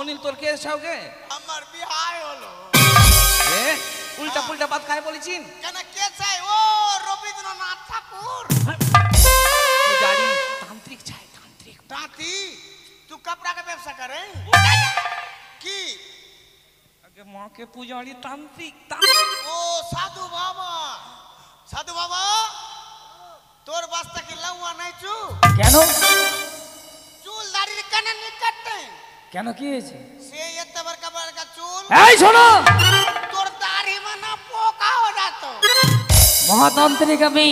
অনিল তোর কে ছাওগে আমার বিহাই হলো এ উল্টা পুল্টা বাত কাই বলেছিন কেন কে চাই ও রবীন্দ্রনাথ ঠাকুর পূজারি तांत्रिक চাই तांत्रिक दाती तू कपड़ा का व्यवसाय करे की আগে মাকে পূজারি तांत्रिक ओ साधु बाबा तोर वास्ता की लौआ नहीं चू কেন चूल दाढ़ी कने नहीं काटते কেন কি হয়েছে से इतने बड़का चूल এই শোনো तोर दाढ़ी में ना पोका हो जातो মহাতান্ত্রিক আমি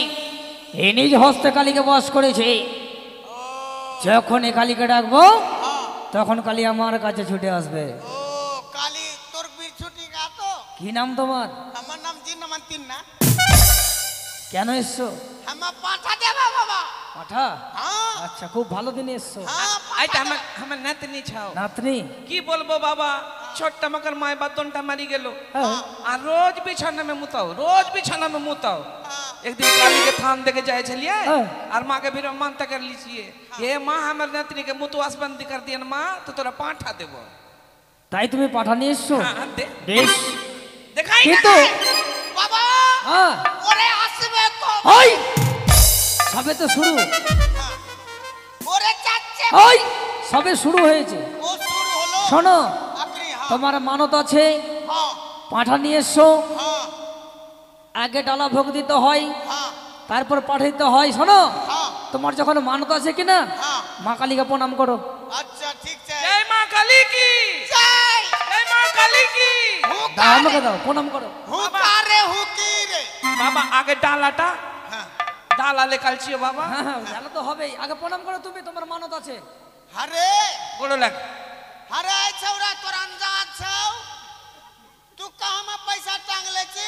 এই নিজ হস্তে কালীকে বশ করেছি যখন এই কালীকে ডাকবো তখন কালী আমার কাছে ছুটে আসবে ओ काली तोर बीर छुट्टी का तो কি নাম তোমার हमार नाम जिन्न मंतिन ना কেন এসছো हम पाठा देवा बाबा পাঠা हाँ আচ্ছা খুব ভালো দিনে এসছো हाँ আইটা আমার নাতনি ছাও নাতনি কি বলবো বাবা ছোট্ট মকর মায় বাদনটা মারি গেল হ্যাঁ। আর রোজ বিছানা में मुताओ एक दिन काली के थान देके जाए चलिए हाँ। और माँ के भी मानता कर लीजिए ये माँ हमारे नातनी के मुतवास बंदी कर दिया माँ तो तोरा पाठा देबो তাই তুমি পাঠা নিয়ে এসছো हाँ, दे বেশ दिखाई কিন্তু बाबा হ্যাঁ ओरे हसबे को ওই সবে তো শুরু ओरे चाचे ওই সবে শুরু হয়েছে ओ शुरू হলো শোনো आखिरी हाँ তোমার মানত আছে हाँ পাঠা নিয়ে এসছো हाँ আগে ডালা ভোগ দিতে হয় हाँ তারপর পাঠাইতে হয় শোনো हाँ তোমার যখন মানত আছে কিনা हाँ মা কালীকে প্রণাম করো अच्छा ठीक है जय माँ काली की जय जय माँ काली की দাও আমাকে দাও প্রণাম করো हुकारे हुकीरे बाबा आगे डालाटा हाँ डाला लेकर छियो बाबा হ্যাঁ হ্যাঁ জানো তো হবেই আগে প্রণাম করো তুমি তোমার মানত আছে हरे बोलो लग हरे छौरा तोर अंजाद छौ तू कहाँ में पैसा टांग ले छी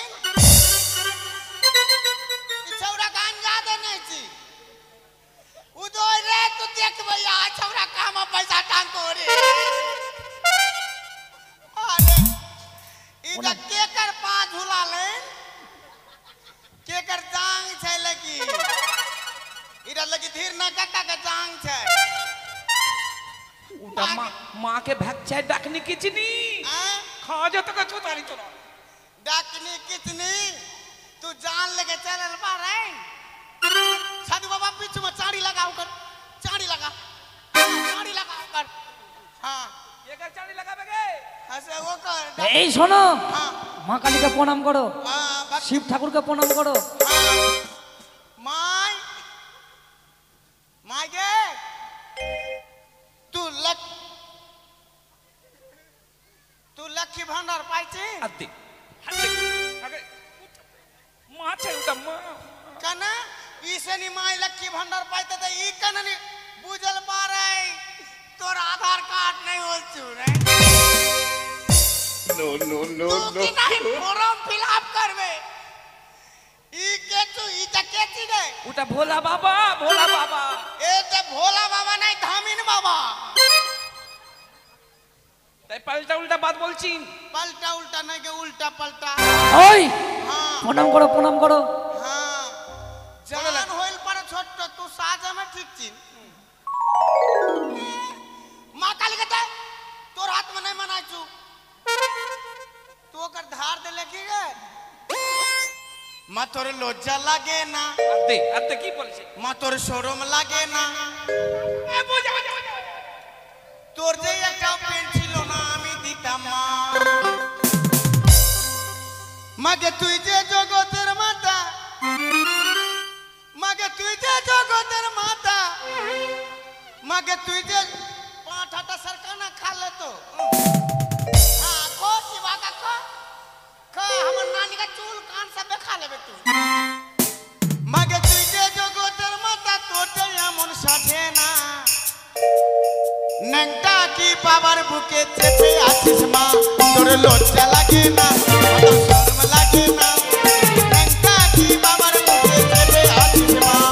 छौरा का अंजाद नहीं छी उदोय रे तू देख भैया छौरा कहाँ में पैसा टांग को रे अरे इधर केकर पा झूला ले केकर जांग छै लगी इधर लगी धीर ना काका के जांग छै उटा माँ के भाग चाहे डाकनी किचनी हैं? खा जा तक चुतारी तोरा डाकनी कितनी तू जान लेके चलल बा रे साधु बाबा बीच में चाड़ी लगाओ कर चाड़ी लगा हाँ ये कर चाली लगा बेगे ऐसे वो कर এই শোনো हाँ মা কালীকে প্রণাম করো हाँ बस শিব ঠাকুরকে প্রণাম করো हाँ माय माय गे तू लक्ष्मी भंडार पाइछी अद्दी हद्दी आगे माँ छे उटा माँ कना इसे नि माय लक्ष्मी भंडार पाइते त ई कना नि बुझल बारे तोर आधार कार्ड नहीं होल छु रे नो नो नो तू की नहीं फॉर्म फिलअप करबे ई के तू ई त के छी रे उटा भोला बाबा ए त भोला बाबा नहीं धामिन बाबा তাই পাল্টা উল্টা বাত বলছিন पलटा उल्टा नहीं के उल्टा पलटा ওই हाँ প্রণাম করো প্রণাম করো हाँ जान होइल पर छोट तू साजा में ठीक छी मां काली के तोर हाथ में नहीं मनाई छु तू ओकर धार दे लेके गे मां तोर लज्जा लागे ना अद्दी की বলছে मां तोर शोरूम लागे ना এ বুঝা তোর যে একটা পেন ছিল না আমি দিতাম মা মাগে তুই যে জগতের মাতা মাগে তুই যে জগতের মাতা মাগে তুই যে পাঁঠাটা সরকানা খালে তো হ্যাঁ কো শিবা का का हमर नानी का चूल कान सब खा लेबे तू मागे তুই যে জগতের মাতা তোর যে এমন সাধে না नंगटा की पावर बुके चेपे आशीष माँ तोर लोचा लगे ना मतलब शर्म लगे ना नंगटा की पावर बुके चेपे आशीष माँ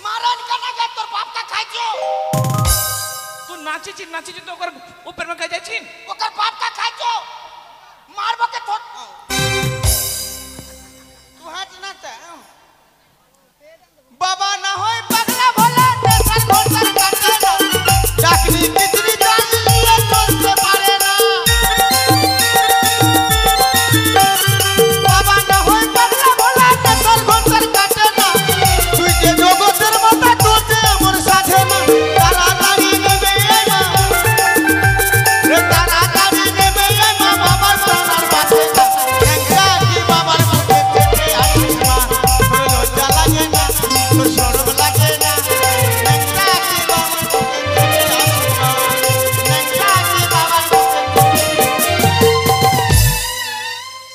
मारन करना के तोर बाप का खाई जो तू नाची तो ओकर ऊपर में कह जाई छी ओकर बाप का खाई जो मारबो के थोट तू हाथ ना ता না হয় পাগলা ভোলা নেশার ঘোষার কাটে না চাকরি কিচড়ি জানলিয়ে চলতে পারে না বাবা না হয় পাগলা ভোলা নেশার ঘোষার কাটে না তুই যে জগতের মাথা তোতে আমার সাথে না তাড়াতাড়ি নেবে এই মা রে তাড়াতাড়ি নেবে এই মা বাবার সোনার বাসে না ঠ্যাংরা কি বাবার মুখে থেকে আসিস মা তোর লজ্জা লাগে না তোর শরম লাগে না ঠ্যাংরা কি বাবার মুখে থেকে আসিস মা ঠ্যাংরা কি বাবার মুখে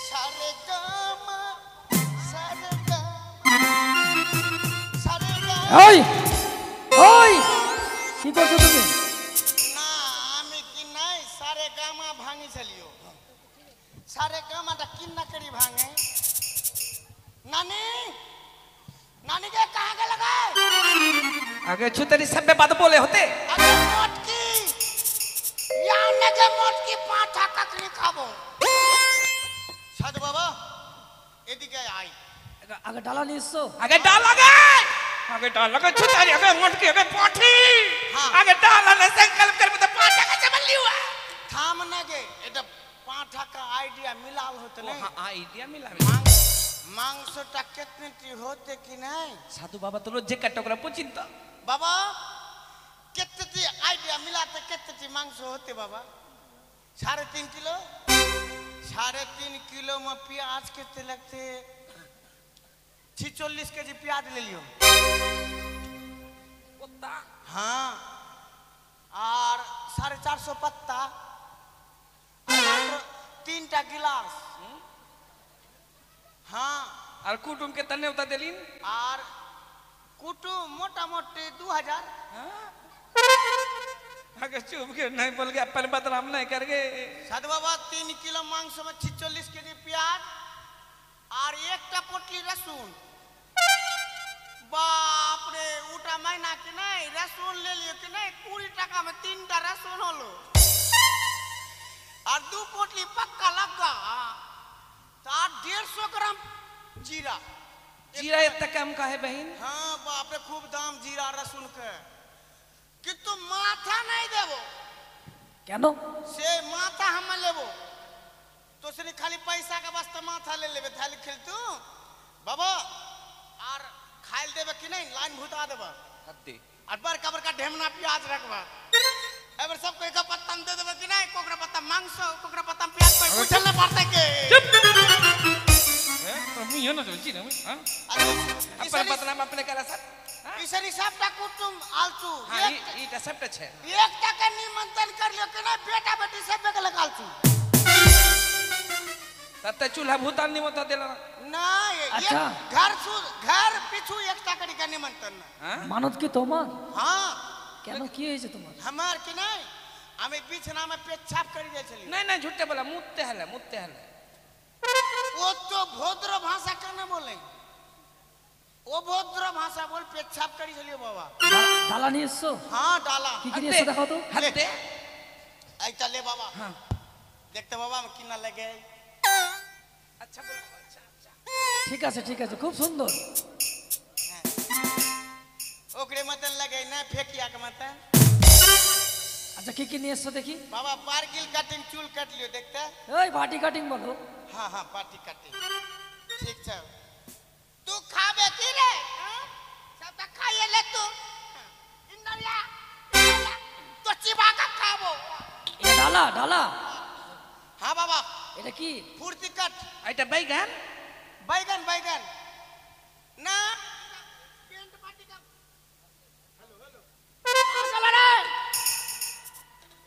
সারে গামা সারে গা সারে গা ওই ওই কি করছো তুমি? না আমি কি নাই সারে গামা ভাঙি চালিও সারে গামাটা কিন্না করি ভাঙে नानी नानी के कहाँ के लगाए आगे छुतरी सब में बात बोले होते अरे मोटकी याने के मोटकी पाठा ककनी खाबो साधु बाबा एदिके आई আগে ডালা নিয়ে এসছো? आगे डाल आगे छुतरी आगे मोटकी आगे पाठी हाँ। आगे डाल ने संकल्प कर तो पाठा का चमन लिया थाम न गे एटा पाठा का आइडिया मिलाल होते नहीं हाँ आइडिया मिला मांसटा कितने टी होते कि नहीं साधु बाबा तो रोज जे कटोकरा पुचिंता बाबा कितने टी आइडिया मिलाते कितने टी मांस होते बाबा 3.5 किलो 3.5 किलो में प्याज कितने लगते 46 केजी प्याज ले लियो कुत्ता हाँ और 450 पत्ता और 3टा गिलास हाँ और कुटुम के तन्ने उता देलीन और कुटुम मोटा मोटी 2000 आगे चुप के नहीं बोल के अपन बदनाम नहीं कर गए साधु बाबा 3 किलो मांस में 46 केजी प्याज और 1टा पोटली रसून बाप रे उटा महीना के नहीं रसून ले लियो कि नहीं 20 टका में 3टा रसून होलो और 2 पोटली पक्का लगा तो 150 ग्राम जीरा जीरा इतना कम का है बहन हाँ बाप रे खूब दाम जीरा रसून के कि तुम माथा नहीं देवो কেন? से माथा हम लेबो तो से खाली पैसा के वास्ते माथा ले लेबे थाली खेल तू बाबा और खाइल देबे कि नहीं लाइन भुता देबा हद्दी और बड़का बड़का ढेमना प्याज रखबा एबर सब कोई का पत्ता दे देबे कि नहीं कोकरा पत्ता मांस कोकरा पत्ता प्याज पर पूछल ना पड़ते के मुझे ना सोची ना हां अरे अपन बदनाम अपने करा सर इसरी सब टा कुटुम आलचू हां ई सब छे एक टका निमंत्रण कर लियो कि नहीं बेटा बेटी सब के लगालचू तत्ते चूल्हा भूतान निमंत्रण मत देला ना अच्छा। घर पिछू 1 टका का निमंत्रण हां মানত কি তোমার? हाँ কেন কি হয়েছে তোমার? हमार के नहीं हमें बिछना में पेशाब कर दे चली नहीं नहीं झूठे बोला मुत्ते हले वो तो भोद्र भाषा कहने बोले वो भोद्र भाषा बोल पेशाब करी चलिए बाबा ডালা নিয়ে এসছো? हाँ डाला কি কি নিয়ে এসছো দেখাও তো। हद्दे ऐसा ले बाबा हां देखते बाबा हम कितना लगे अच्छा बोलो अच्छा ঠিক আছে খুব সুন্দর। ओकरे मतन लगे ना फेकिया के मतन আচ্ছা কি কি নিয়ে এসছো দেখি? बाबा पार्किल कटिंग चूल कट लियो देखते ওই বাটি কাটিং বলো। हाँ हाँ पार्टी कटिंग ठीक है तू खाबे की रे सब तक खाइए ले तू इंदरिया तो चिबा का खाबो এটা ডালা ডালা। हाँ बाबा এটা কি? फुर्ती कट आइटा बैगन बैगन बैगन ना पेंट पार्टी का हेलो हेलो चला रे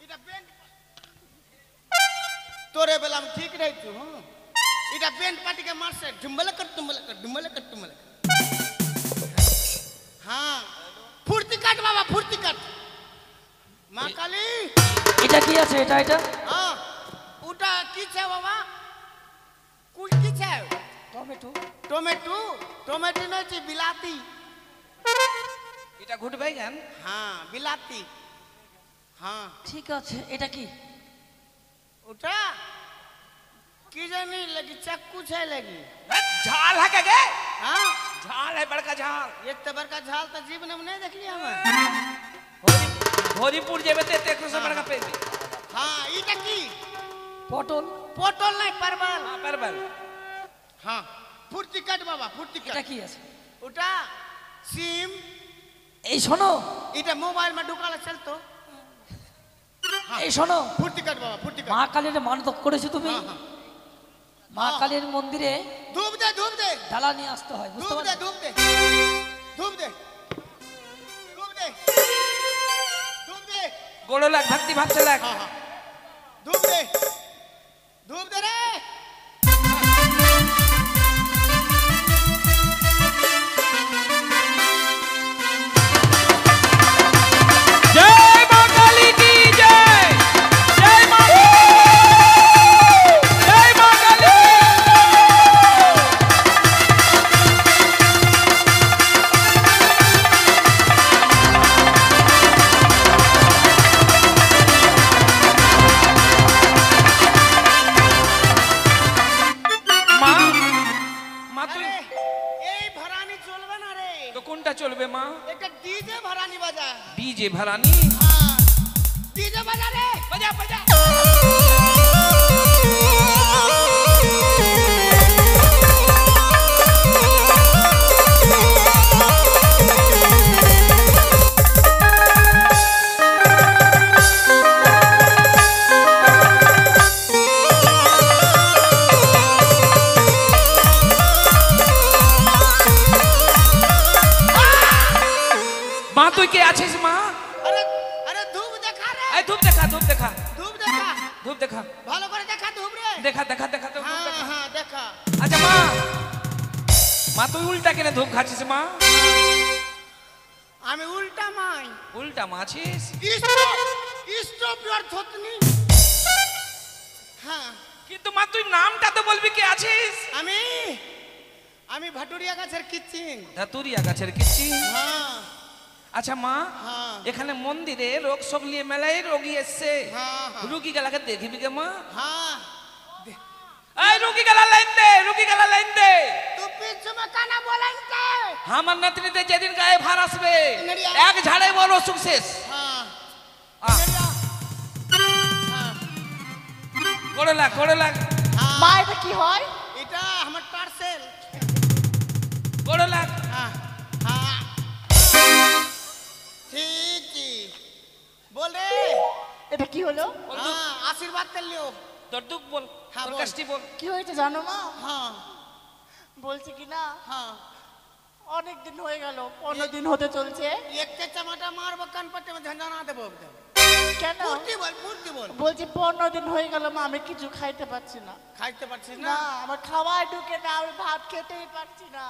इटा पेंट तोरे बेला में ठीक रही तू हां इटा पेंट पार्टी के मार से डुम्बल कर हाँ फुर्ती कट बाबा फुर्ती कट मां काली এটা কি আছে? এটা हाँ उटा की छे बाबा कुछ की छे টমেটো। टोमेटो टोमेटो नहीं थी बिलाती इटा घुट बैगन हाँ बिलाती हाँ ঠিক আছে এটা কি? उठा की जानी लगी चक्कू छे लगी झाल है के हाँ झाल है बड़का झाल इतने बड़का झाल तो जीवन में नहीं देखली हम हरिपुर जेबे ते 100 बड़का पे हाँ इटा की পটল পটল নাই परवल हां परवल हाँ फुर्ती काट बाबा फुर्ती এটা काट কি আছে उटा सिम এই শোনো इटा मोबाइल में ढुकाला चलतो এই শোনো फुर्ती काट बाबा फुर्ती মা काट কালীর মানত করেছো তুমি हाँ हाँ মা কালীর মন্দিরে धूप दे ডালা নিয়ে আসতে হয় বুঝতে धूप পারছো दे धूप दे धूप दे धूप दे गोड़ो लाग भक्ति भाव से लाग हाँ हाँ धूप दे रे जय मां काली की जय जय मां काली मां मां तू अरे এই ভরানি চলবে না রে तो কোনটা চলবে মা একটা ডিজে ভরানি বাজা डीजे भरानी হ্যাঁ ডিজে বাজা রে बजा बजा मां तू के आछिस मां আরে আরে ধূপ দেখা রে ए धूप देखा धूप देखा ধূপ দেখা धूप देखा ভালো করে দেখা ধূপ রে देखा देखा देखा तो धूप হ্যাঁ देखा হ্যাঁ দেখা अच्छा मां मां तू उल्टा केने धूप खाछिस मां আমি উল্টা মাই उल्टा माछिस স্টপ ইওর থতনি হ্যাঁ কিন্তু মা তুই নামটা তো বলবি কে আছিস আমি আমি ভাটুরিয়া গাছের কিচিং ধাতুরিয়া গাছের কিচ্ছি হ্যাঁ আচ্ছা মা হ্যাঁ এখানে মন্দিরে রোগ সব নিয়ে মেলায় রোগী এসছে হ্যাঁ হ্যাঁ রুগী গেলাকে দেখবি কে মা হ্যাঁ এই রুগী গেলা লাইন দে তুই পিছু মে কানা বলেনতে আমার নাতনিতে যেদিন গায়ে ভার আসবে নেড়িয়া। এক ঝাড়ে বড় সুকসেস হ্যাঁ আহ, হ্যাঁ করে লাগ মা এটা কি হয় এটা আমার পার্সেল করে লাগ হ্যাঁ হ্যাঁ ঠিক কি बोल रे এটা কি হলো हाँ आशीर्वाद कर लियो তোর দুঃখ বল হ্যাঁ, তোর বল। কষ্টি বল কি হয়েছে জানো মা हाँ বলছি কি না हाँ অনেক দিন হয়ে গেল 15 দিন হতে চলছে एक के चमाटा मार बकान पट्टे में झंझना देबो एकदम কেন फूर्ती बोल বলছি 15 দিন হয়ে গেল মা আমি কিছু খাইতে পারছি না खाइते पारছিস না না আমার খাওয়া ঢুকে না আমি ভাত খেতেই পারছি না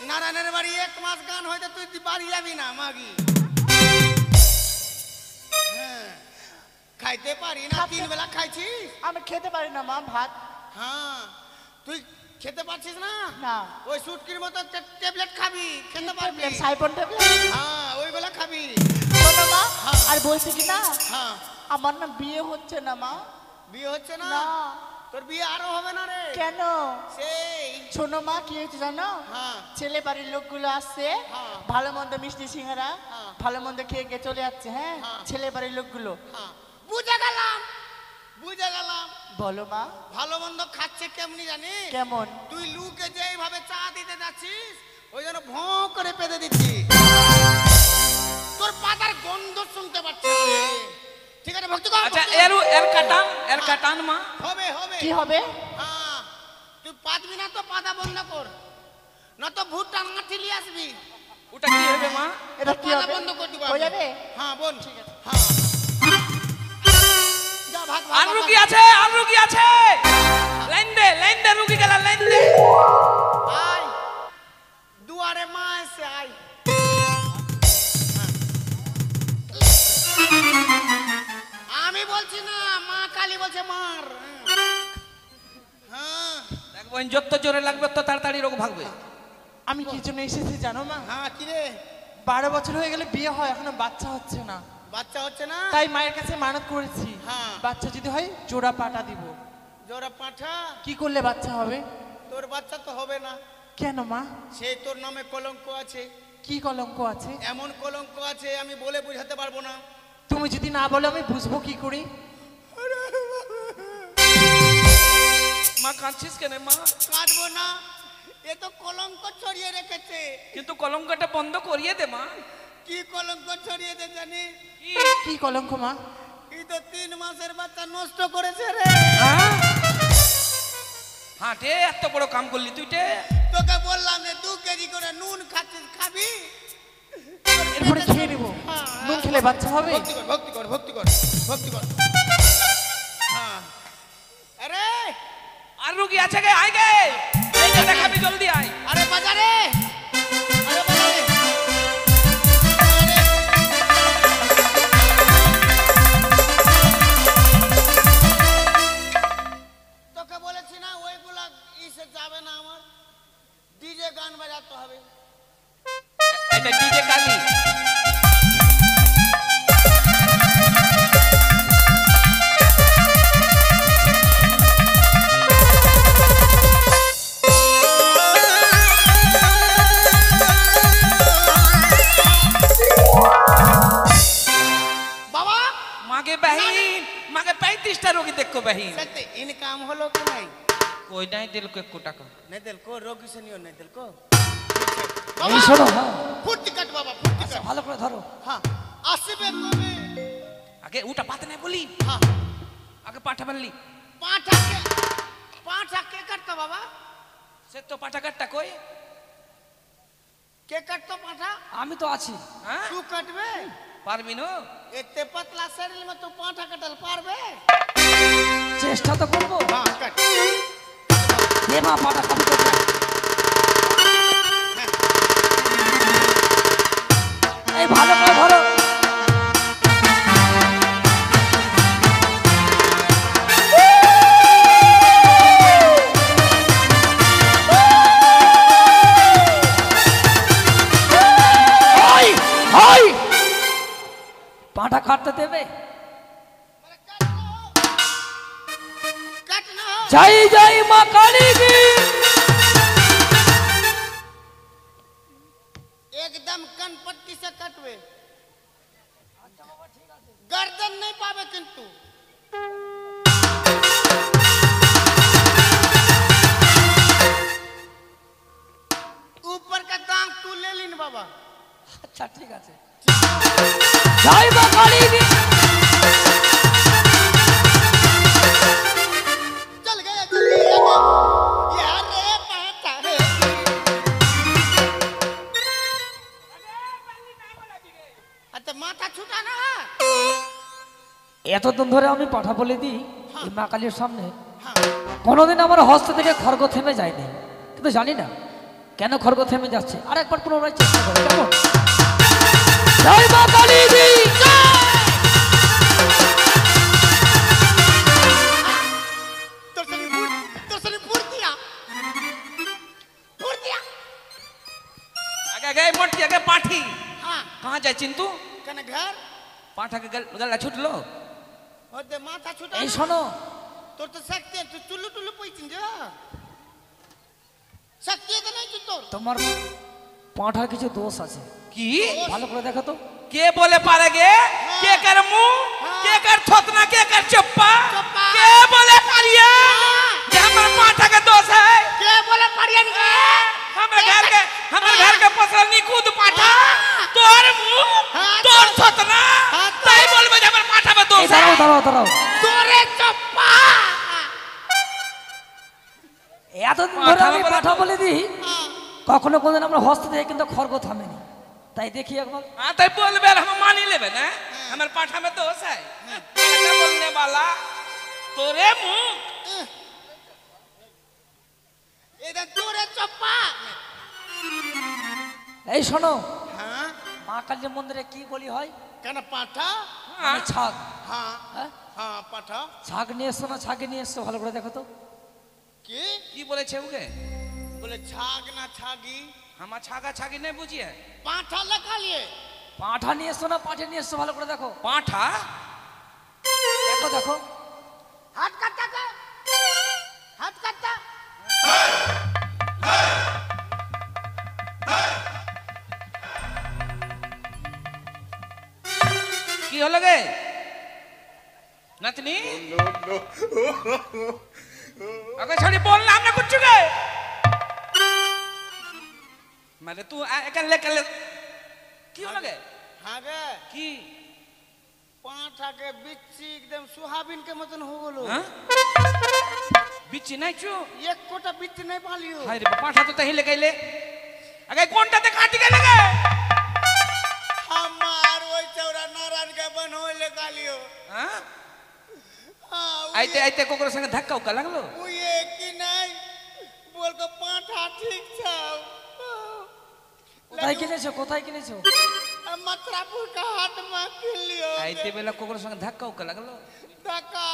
নারায়ণের বাড়ি এক মাস গান হইতে তুই বাড়ি যাবি না মাগি হ্যাঁ খাইতে পারি না তিন বেলা খাইছিস আমি খেতে পারি না মা ভাত হ্যাঁ তুই খেতে পারছিস না না ওই সুটকির মতো ট্যাবলেট খাবি খেতে পারবি সাইপন ট্যাবলেট হ্যাঁ ওইগুলা খাবি শোনো মা হ্যাঁ। আর বলছি কি না হ্যাঁ আমার না বিয়ে হচ্ছে না মা বিয়ে হচ্ছে না না তোর বিয়ে আরো হবে না রে কেন সেই শোনো মা কি হয়েছে জানো হ্যাঁ ছেলে বাড়ির লোকগুলো আসছে হ্যাঁ। ভালো মন্দ মিষ্টি সিঙ্গারা হ্যাঁ। ভালো মন্দ খেয়ে খেয়ে চলে যাচ্ছে হ্যাঁ হ্যাঁ। ছেলে বাড়ির লোকগুলো হ্যাঁ বুঝে গেলাম বলো মা ভালো মন্দ খাচ্ছে কেমনি জানি কেমন তুই লুকে যেইভাবে চা দিতে যাচ্ছিস ওই জন্য ভোঁ করে পেতে দিচ্ছি তোর পাতার গন্ধ শুনতে পাচ্ছি না। ঠিক আছে ভক্তি কর আচ্ছা ভক্তি কর। এর কাটান মা হবে হবে কি হবে হ্যাঁ তুই পাতবি না তো পাতা বন্ধ কর না তো ভূতটা আঙাঠি নিয়ে আসবি ওটা কি হবে মা এটা কি পাতা হবে বন্ধ করে দিব হয়ে যাবে হ্যাঁ বোন ঠিক আছে হ্যাঁ যা ভাগ আর রুগী আছে লাইন দে রুগী গেলা লাইন দে আয় দুয়ারে মা এসে আয় আমি বলছি না মা কালী বলছে মার হ্যাঁ দেখবো যত জোরে লাগবে তত তাড়াতাড়ি রোগ ভাগবে আমি কি জন্য এসেছি জানো মা হ্যাঁ কি রে 12 বছর হয়ে গেলে বিয়ে হয় এখনো বাচ্চা হচ্ছে না বাচ্চা হচ্ছে না তাই মায়ের কাছে মানত করেছি হ্যাঁ। বাচ্চা যদি হয় জোড়া পাটা দিব জোড়া পাঠা কি করলে বাচ্চা হবে তোর বাচ্চা তো হবে না কেন মা? সেই তোর নামে কলঙ্ক আছে। কি কলঙ্ক আছে? এমন কলঙ্ক আছে আমি বলে বোঝাতে পারবো না। তুমি যদি না বলো আমি বুঝবো কি করে? মা কাঁদছিস কেন মা? কাটবো না, এ তো কলঙ্ক ছড়িয়ে রেখেছে। কিন্তু কলঙ্কটা বন্ধ করিয়ে দে মা। কি কলঙ্ক ছড়িয়ে দে জানি? কি? কি কলঙ্ক মা? এই তো 3 মাসের বাচ্চা নষ্ট করেছে রে। হ্যাঁ? হাঁটে এত বড় কাম করলি তুই টে। তোকে বললাম যে 2 কেজি করে নুন খাচ্ছিস, খাবি? এরপরে খেয়ে নেবো। নুন খেলে বাচ্চা হবে? ভক্তি কর, ভক্তি কর, ভক্তি কর, ভক্তি কর। হ্যাঁ। আরে আর রুগী আছে গে? আয় গে, এই যে দেখাবি, জলদি আয়। আরে বাজারে, আরে বাজারে। তোকে বলেছি না ওইগুলা ইসে যাবে না, আমার ডিজে গান বাজাতে হবে। এটা ডিজে কালি। বাবা মাগে बहन, মাগে 35টা রোগী দেখো बहन। सत्य इनकाम হলো কি নাই? कोई नहीं दिल को 1 টাকা। नहीं दिल को रोगी से नहीं हो, नहीं दिल को। এই শোনো, হ্যাঁ ফুর্তি কাট বাবা, ফুর্তি কাট। ভালো করে ধরো। হ্যাঁ আসবে কবে? আগে উটা পাতে নাই বলি, হ্যাঁ আগে পাঠা বললি। পাঁঠা কে কাটতো বাবা? সে তো পাঠা কাটটা কই? কে কাটতো পাঁঠা? আমি তো আছি। হ্যাঁ तू কাটবে? পারবি না? এতে পাতলা শরীর में तू পাঁঠা কাটল পারবে? চেষ্টা তো করবো। হ্যাঁ কাট। এ মা পাটা খাবি তো? এই ভালো করে ধরো। পাটা কাটতে দেবে? কাট না। যাই যাই মা কালী কি। एकदम कनपट्टी से कटवे। गर्दन नहीं पावे किंतु। ऊपर का दांग तू ले लीन बाबा। আচ্ছা ঠিক আছে। যাই মা কালী কি। चल गया, चल गया। यार रे पाटा रे। अच्छा माथा छूटा ना। এতদিন ধরে আমি পাঠা বলে দিই এই মা কালীর সামনে, हाँ কোনোদিন আমার হস্ত থেকে খড়গ থেমে যায়নি, কিন্তু জানি না কেন খড়গ থেমে যাচ্ছে। আর একবার পুনরায় চেষ্টা করো, কেমন? জয় মা কালী দি। तो सनी फूट दिया। फूट दिया। आगे गए मोटी आगे पाठी। हाँ कहाँ जाए चिंतू? कने घर पाठा के गला छूट लो। और दे माथा छूटा। এই শোনো, তোর তো শক্তি আছে, তুই চুল্লু টুল্লু পইছিস যা শক্তি আছে নাই তুই তোর? তোমার পাঁঠার কিছু দোষ আছে, की? ভালো করে দেখো তো। के बोले पारेगे? के कर मुंह? के कर थोतना? के कर चप्पा? चप्पा। के बोले पारिया? ये हमारे पाठा का दोष है। কে বলে পারিয়া নি? हमारे घर के फसल नहीं कूद पाठा। तोर मुंह, हाँ, तोर थोतना। हाँ, ताई बोल में हमारे पाठा में এই दोष দাঁড়াও है। দাঁড়াও দাঁড়াও, তোরে চপ্পা। এতদিন ধরে আমি পাঁঠা পাঠা বলে দিই, কখনো কোনদিন আমরা হস্ত থেকে কিন্তু খড়গ থামেনি। তাই দেখি একবার। हाँ ताई बोल बेल हम मानी ले ना हमारे पाठा में दोष है। क्या बोलने वाला? तोरे मुंह এটা তোরে চপ্পা। এই শোনো, হ্যাঁ মা কালীর মন্দিরে কি বলি হয়? কেন পাঠা? আমি ছাগ। হ্যাঁ হ্যাঁ? হ্যাঁ পাঠা। ছাগ নিয়ে এসছো না ছাগে নিয়ে এসছো? ভালো করে দেখো তো। কি की बोले छे उगे? বলে ছাগ না ছাগি? हम छागा छागी नहीं बुझिए। পাঠা লেখা লিয়ে। পাঁঠা নিয়ে এসছো না পাঠে নিয়ে এসছো? ভালো করে দেখো, पाठा দেখো দেখো। হাত কাটটা কা। হাত কাটটা। কি হলো গে নাতনি আগে ছাড়ি বললাম না কুচ্ছু গে মানে তুই একালে একালে কি হলো গে হ্যাঁ গে কি পাঁঠাকে বিচ্ছি একদম সোহাবিন के মতন हो গেল হ্যাঁ বিচ্ছি নাই চু এক কোটা বিচ্ছি নাই পালিও হাই রে পাঁঠা তো তাই লাগাইলে আগে কোনটাতে কাটি গেলে গে আমার ওই চৌরা নারায়ণ के बन होले गालियो হ্যাঁ हां আইতে আইতে কোকরের সঙ্গে ধাক্কা উকা লাগলো ওই কি নাই বল को পাঁঠা ঠিক ছাও কোথায় কিনেছো কোথায় কিনেছো मथुरापुर का हाट में किलियो আইতে বেলা কোকরের সঙ্গে ধাক্কা উকা লাগলো धक्का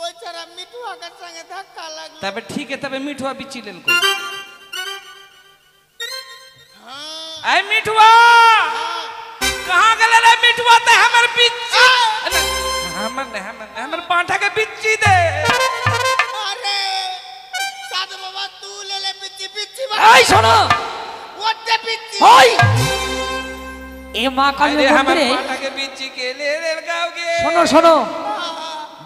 ওই চৌরা মিঠুয়া के संगे धक्का लगलो তবে ঠিক है তবে মিঠুয়া বিচ্ছি लेल को हां आई मिठुआ कहाँ गले रे मिठुआ ते हमर बिच्ची हमर पांठा के बिच्ची दे अरे साधु बाबा तू ले बिच्ची बिच्ची এই শোনো ওতে बिच्ची ওই এ মা কালীর अरे हमर মন্দিরে पांठा के बिच्ची के ले रे गाओगे শোনো শোনো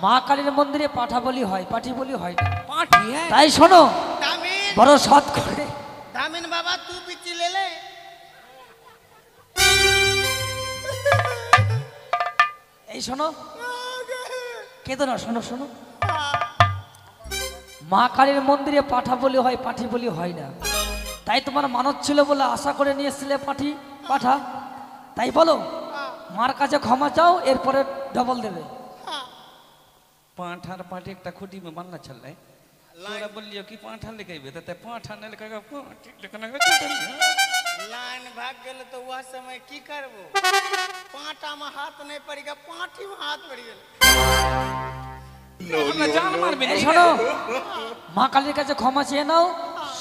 মা কালীর মন্দিরে পাঠা বলি হয় পাঠি বলি হয় না पाठी है তাই শোনো दामिन বড় সৎ করে दामिन बाबा तू बिच्ची ले এই শোনো কেঁদো না শোনো শোনো মা কালীর মন্দিরে পাঠা বলি হয় পাঠি বলি হয় না তাই তোমার মানত ছিল বলে আশা করে নিয়ে এসেছিলে পাঠা তাই বলো মার কাছে ক্ষমা চাও এরপরে ডবল দেবে पांठार पाठी एक खुटी में बनना चल रहा है तोरा बोलियो कि पांठा लेके आइबे त पांठा ने लेके पाठी लेके लाइन भाग गेल तो वह समय की करबो पाटा में हाथ नहीं पड़ेगा पाठी में हाथ पड़ गेल हमरा जान मार भी এই नहीं শোনো মা কালীর কাছে ক্ষমা চেয়ে নাও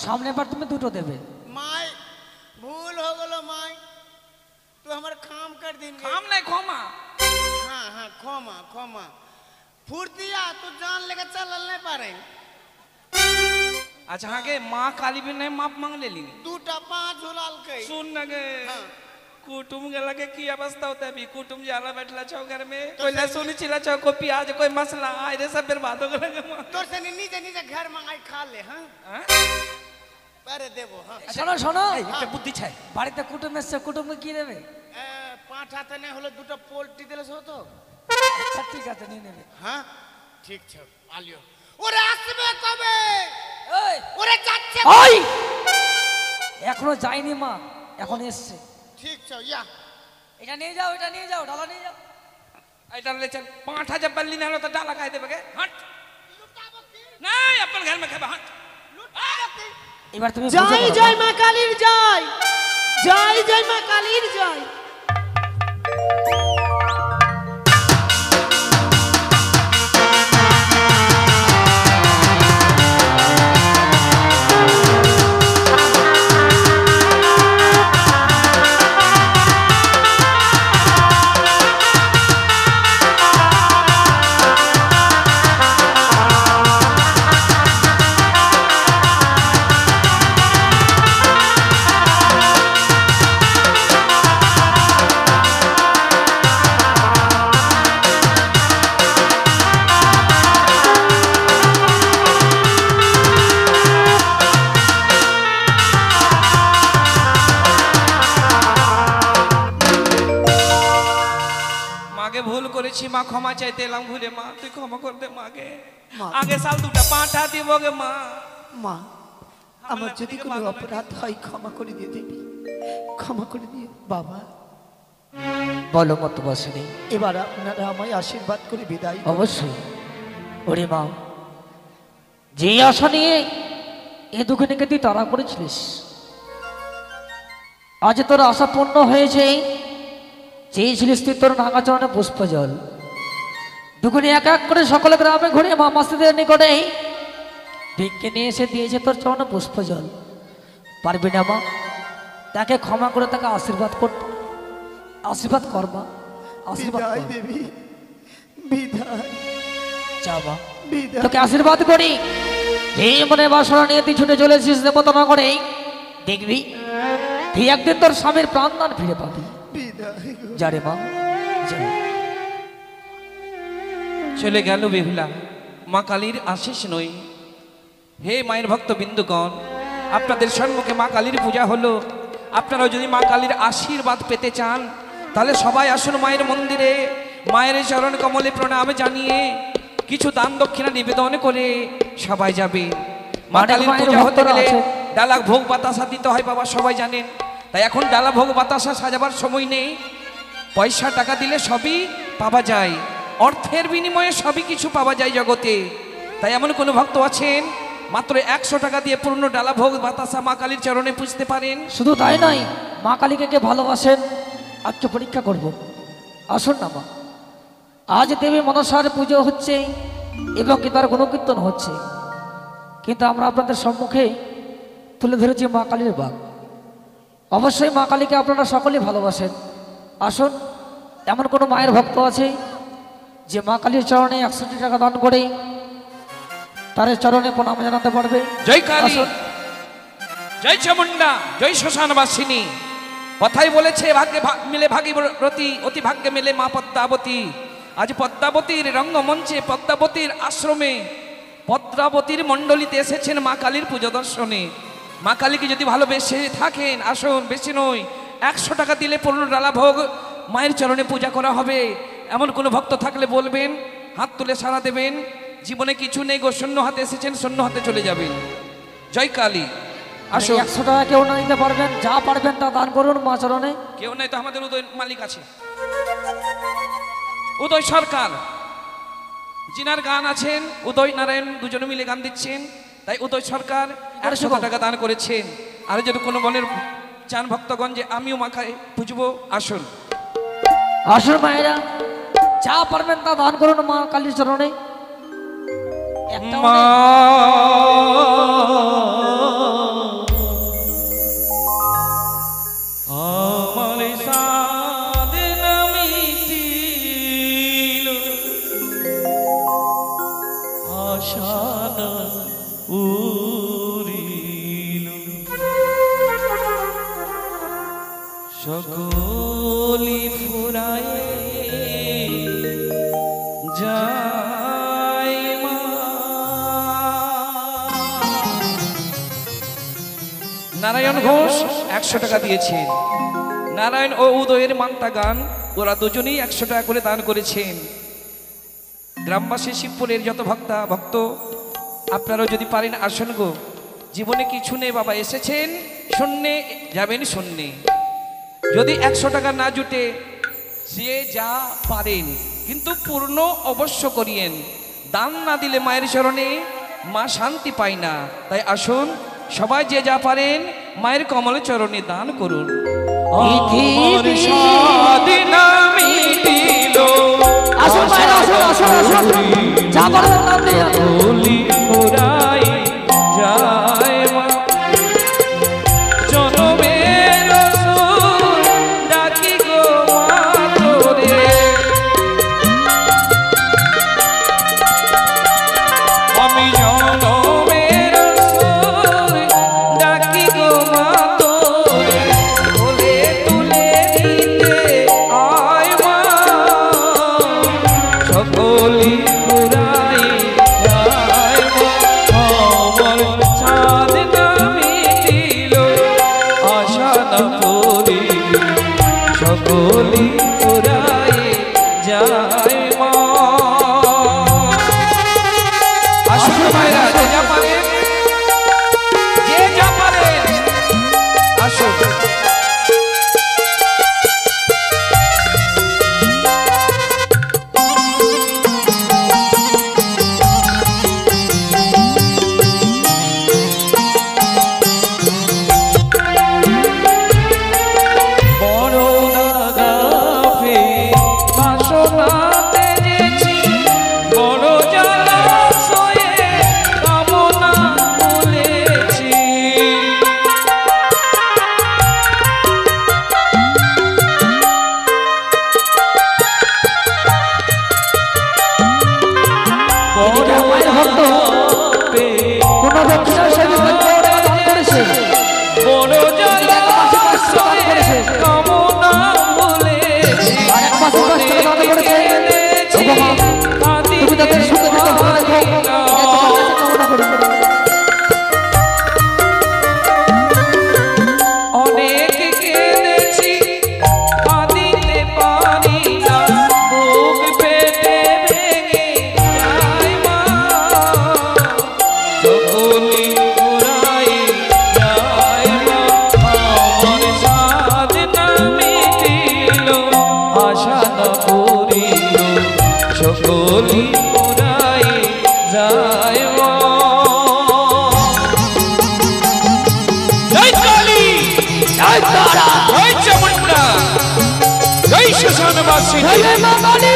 সামনেবার তুমি দুটো দেবে माय भूल हो गेलो माय तू हमर काम कर दिन काम नहीं खोमा हां हां खोमा खोमा फुर्तिया तू जान लेके चलल नहीं पारे अच्छा हाँ के माँ काली भी नहीं माप मांग ले ली दूटा पांच झुलाल के सुन न गे हाँ। कुटुम गेला के की अवस्था होता है अभी कुटुम जाला बैठला छौ घर में कोई लहसुन छिला छौ कोई प्याज कोई मसाला आए रे सब बर्बाद हो गए तोर से नीचे नीचे घर मंगाई खा ले हां अरे देबो हां শোনো শোনো একটা বুদ্ধি চাই বাড়িতে কুটুম এসছে কুটুমকে কি দেবে पांच हाथ नहीं হলো দুটো পোল্ট্রি দিলে সো তো আচ্ছা ঠিক আছে নিয়ে নেবে হ্যাঁ ঠিক আছে আলিও ওরে আসবে কবে এই ওরে যাচ্ছে ওই এখনো যায়নি মা এখন এসছে ঠিক আছে ইয়া এটা নিয়ে যাও এটা নিয়ে যাও ডালা নিয়ে যাও ऐसा ले चल 5000 बल्ली ना तो डाला खाए दे बगे हट नहीं अपन घर में खाबा हट এবার তুমি জয় বুঝে নাও। জয় মা কালীর জয় জয় জয় মা কালীর জয় মাকে ভুল করেছি মা ক্ষমা চাইতে এলাম ভুলে মা তুই ক্ষমা করে দে মাকে মা। আগে সাল দুটা পাঁঠা দিবগে মা মা আমার যদি কোনো অপরাধ হয় ক্ষমা করে দিয়ে দেবি ক্ষমা করে দিও বাবা বলো মত বসেনি এবার আপনারা আমায় আশীর্বাদ করে বিদায় করুন। অবশ্যই ওরে মা যে আশা নিয়ে এ দুঃখিনীকে তুই তাড়া করেছিলিস আজ তোর আশা পূর্ণ হয়েছে চেয়েছিলিস তুই তোর নাগাচরণে পুষ্প জল দুগুনি এক এক করে সকল গ্রামে ঘুরে মা মাসিদের নিকটে ভিক্ষে নিয়ে এসে দিয়েছে তোর চরণে পুষ্প জল পারবি না মা তাকে ক্ষমা করে তাকে আশীর্বাদ করতে আশীর্বাদ করবা আশীর্বাদ বিদায় কর। দেবী বিদায় যাবা বিদায় তোকে আশীর্বাদ করি যে মনে বাসনা নিয়ে তুই ছুটে চলেছিস দেবতা না করে দেখবি তুই একদিন তোর স্বামীর প্রাণদান ফিরে পাবি বিদায় গো। যা রে মা যা চলে গেল বেহুলা, মা কালীর আশিস নই। হে মায়ের ভক্ত বিন্দুগণ, আপনাদের সম্মুখে মা কালীর পূজা হলো। আপনারাও যদি মা কালীর আশীর্বাদ পেতে চান তাহলে সবাই আসুন মায়ের মন্দিরে, মায়ের চরণ কমলে প্রণাম জানিয়ে কিছু দান দক্ষিণা নিবেদন করে সবাই যাবে। মা অনেক কালীর মায়ের পূজা হতে ভক্তরা গেলে আছে। ডালা ভোগ বাতাসা দিতে হয় বাবা, সবাই জানেন। তাই এখন ডালা ভোগ বাতাসা সাজাবার সময় নেই। পয়সা টাকা দিলে সবই পাওয়া যায়, অর্থের বিনিময়ে সবই কিছু পাওয়া যায় জগতে। তাই এমন কোনো ভক্ত আছেন মাত্র 100 টাকা দিয়ে পূর্ণ ডালা ভোগ বাতাসা মা কালীর চরণে পুজতে পারেন? শুধু তাই নয়, মা কালীকে কে ভালোবাসেন আজকে পরীক্ষা করব। আসুন না মা, আজ দেবী মনসার পুজো হচ্ছে এবং কি তার গুণকীর্তন হচ্ছে, কিন্তু আমরা আপনাদের সম্মুখে তুলে ধরেছি মা কালীর বাগ। অবশ্যই মা কালীকে আপনারা সকলেই ভালোবাসেন। আসুন, এমন কোনো মায়ের ভক্ত আছে যে মা কালীর চরণে 100 টাকা দান করে তার চরণে প্রণাম জানাতে পারবে? জয় কালী, আসুন। জয় চামুন্ডা, জয় শ্মশানবাসিনী। কথাই বলেছে ভাগ্যে মিলে ভাগীরথী, অতি ভাগ্যে মিলে মা পদ্মাবতী। আজ পদ্মাবতীর রঙ্গমঞ্চে, পদ্মাবতীর আশ্রমে, পদ্মাবতীর মণ্ডলীতে এসেছেন মা কালীর পুজো দর্শনে। মা কালীকে যদি ভালোবেসে থাকেন আসুন, বেশি নয় 100 টাকা দিলে পূর্ণ ডালা ভোগ মায়ের চরণে পূজা করা হবে। এমন কোনো ভক্ত থাকলে বলবেন, হাত তুলে সাড়া দেবেন। জীবনে কিছু নেই গো, শূন্য হাতে এসেছেন, শূন্য হাতে চলে যাবেন। জয় কালী। আসুন। 100 টাকা কেউ না দিতে পারবেন, যা পারবেন তা দান করুন মা চরণে। কেউ নাই তো আমাদের উদয় মালিক আছে, উদয় সরকার, যিনার গান আছেন উদয় নারায়ণ, দুজনে মিলে গান দিচ্ছেন। তাই উদয় সরকার 100 টাকা দান করেছেন। আর যদি কোনো মনের চান ভক্তগণ যে আমিও মাখায় পুজবো, আসুন। আসুন মায়েরা, যা পারবেন তা দান করুন মা কালীর চরণে। একটা মা আমার সাধনা মিটিল, আশা না উড়িল, সকলি ফুরায় যায় মা। নারায়ণ ঘোষ 100 টাকা দিয়েছেন। নারায়ণ ও উদয়ের মান্তা গান, ওরা দুজনেই 100 টাকা করে দান করেছেন। গ্রামবাসী শিবপুরের যত ভক্ত আপনারাও যদি পারেন আসুন গো। জীবনে কিছু নেই বাবা, এসেছেন শূন্যে যাবেন শূন্যে। যদি 100 টাকা না জুটে যে যা পারেন কিন্তু পূর্ণ অবশ্য করিয়েন। দান না দিলে মায়ের চরণে মা শান্তি পায় না। তাই আসুন সবাই যে যা পারেন মায়ের কমল চরণে দান করুন। আমার সাধনা মিটিল, আসুন মায়েরা, আসুন আসুন আসুন, যা পারবেন দান দিয়ে সকলি ফুরায় যায় মা। জনমের সুর ডাকি গো মা তোরে, আমি জনমের সুর ডাকি গো মা তোরে, কোলে তুলে নিতে আয় মা। সকলি ফুরায় যায় মা, আমার সাধনা মিটিল, আশা না পুরিল, সকলি ফুরায় যায় মা। আসুন মায়েরা, যে যা পারেন, যে যা পারেন আসুন। বড় দাগাপে বাসনাতে যেছি, বড় জলাশয়ে কামনা বলেছি। এদিকে মায়ের ভক্ত কোন দক্ষিণা সেবী দান করেছে, বড় জলাশয়ে কামনা বলেছি। আর 1 মাসের 10 টাকা দান করেছে। ওগো মা, তুমি সকলি পুরাই যায় মা। জয় কালী, জয় তারা, জয় চামুন্ডা, জয় শ্মশানবাসী। জয় মা কালী।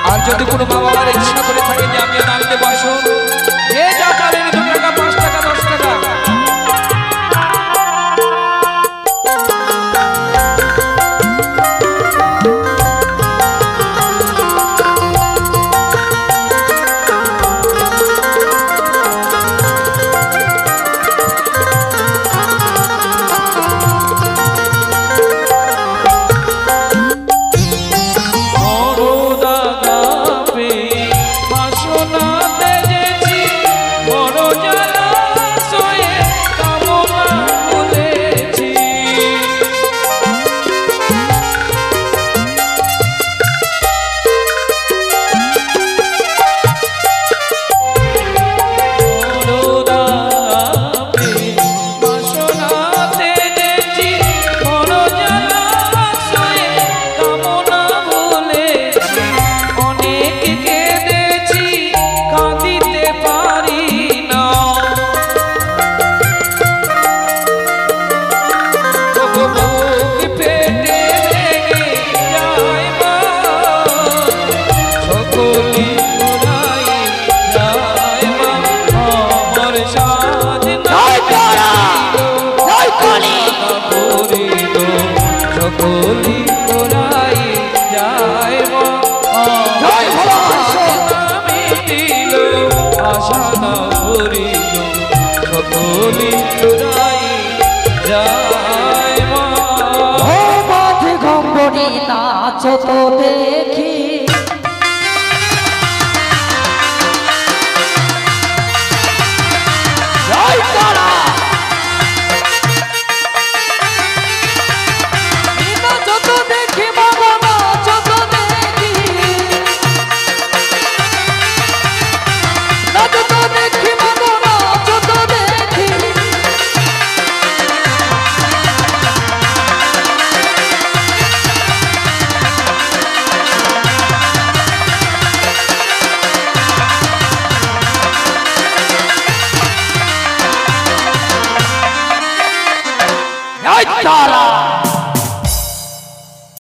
আর যদি কোনো মা বাবার ইচ্ছা করে থাকে যে আমি নামতে বসুন,